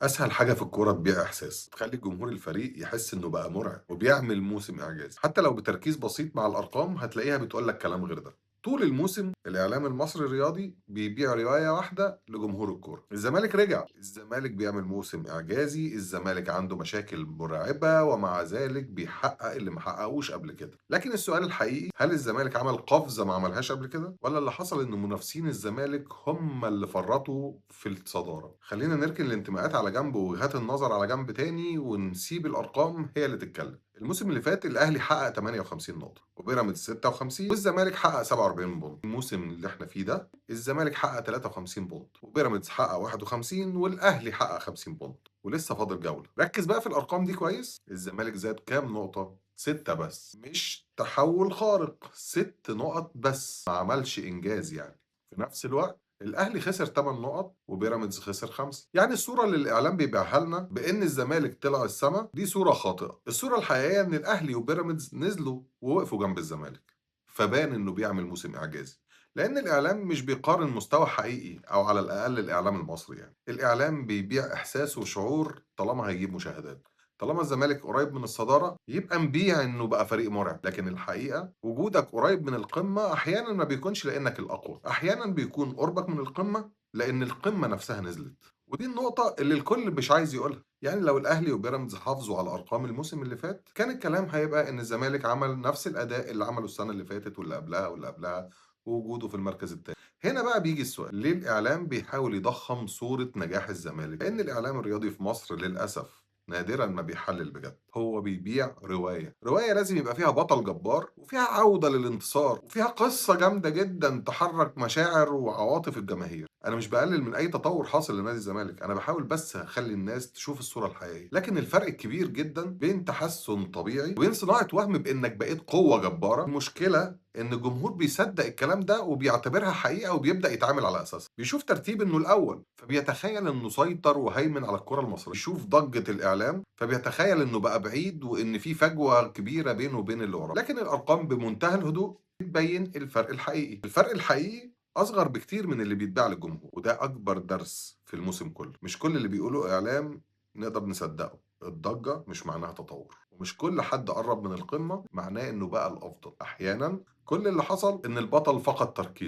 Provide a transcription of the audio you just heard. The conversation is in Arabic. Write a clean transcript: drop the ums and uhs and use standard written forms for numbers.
اسهل حاجه في الكوره تبيع احساس، تخلي جمهور الفريق يحس انه بقى مرعب وبيعمل موسم اعجازي. حتى لو بتركيز بسيط مع الارقام هتلاقيها بتقول لك كلام غير ده. طول الموسم الاعلام المصري الرياضي بيبيع روايه واحده لجمهور الكوره: الزمالك رجع، الزمالك بيعمل موسم اعجازي، الزمالك عنده مشاكل مرعبه ومع ذلك بيحقق اللي ما حققوش قبل كده. لكن السؤال الحقيقي: هل الزمالك عمل قفزه ما عملهاش قبل كده، ولا اللي حصل ان منافسين الزمالك هم اللي فرطوا في الصداره؟ خلينا نركن الانتماءات على جنب ووجهات النظر على جنب تاني ونسيب الارقام هي اللي تتكلم. الموسم اللي فات الاهلي حقق 58 نقطه وبيراميدز 56 والزمالك حقق 47 بونت. الموسم اللي احنا فيه ده الزمالك حقق 53 بونت وبيراميدز حقق 51 والاهلي حقق 50 بونت ولسه فاضل جوله. ركز بقى في الارقام دي كويس: الزمالك زاد كام نقطه؟ 6 بس، مش تحول خارق، 6 نقط بس، ما عملش انجاز يعني. في نفس الوقت الاهلي خسر 8 نقط وبيراميدز خسر 5. يعني الصوره اللي الاعلام بيبيعها لنا بان الزمالك طلع السما دي صوره خاطئه. الصوره الحقيقيه ان الاهلي وبيراميدز نزلوا ووقفوا جنب الزمالك، فبان انه بيعمل موسم اعجازي. لان الاعلام مش بيقارن مستوى حقيقي، او على الاقل الاعلام المصري يعني. الاعلام بيبيع احساس وشعور طالما هيجيب مشاهدات. طالما الزمالك قريب من الصداره يبقى نبيع انه بقى فريق مرعب، لكن الحقيقه وجودك قريب من القمه احيانا ما بيكونش لانك الاقوى، احيانا بيكون قربك من القمه لان القمه نفسها نزلت. ودي النقطه اللي الكل مش عايز يقولها. يعني لو الاهلي وبيراميدز حافظوا على ارقام الموسم اللي فات كان الكلام هيبقى ان الزمالك عمل نفس الاداء اللي عمله السنه اللي فاتت واللي قبلها واللي قبلها، ووجوده في المركز الثاني. هنا بقى بيجي السؤال: ليه الاعلام بيحاول يضخم صوره نجاح الزمالك؟ لان الاعلام الرياضي في مصر للاسف نادرا ما بيحلل بجد، هو بيبيع رواية لازم يبقى فيها بطل جبار وفيها عودة للانتصار وفيها قصة جامدة جدا تحرك مشاعر وعواطف الجماهير. انا مش بقلل من اي تطور حاصل لنادي الزمالك، انا بحاول بس اخلي الناس تشوف الصورة الحقيقية. لكن الفرق الكبير جدا بين تحسن طبيعي وبين صناعة وهم بانك بقيت قوة جبارة. المشكلة ان الجمهور بيصدق الكلام ده وبيعتبرها حقيقة وبيبدأ يتعامل على اساسها. بيشوف ترتيب انه الاول فبيتخيل انه سيطر وهيمن على الكرة المصرية، بيشوف ضجة الاعلام فبيتخيل انه بقى بعيد وان في فجوة كبيرة بينه وبين اللي وراه. لكن الارقام بمنتهى الهدوء بتبين الفرق الحقيقي. الفرق الحقيقي اصغر بكتير من اللي بيتباع للجمهور، وده اكبر درس في الموسم كله. مش كل اللي بيقوله اعلام نقدر نصدقه. الضجة مش معناها تطور، ومش كل حد قرب من القمة معناه انه بقى الافضل. احيانا كل اللي حصل ان البطل فقد تركيزه.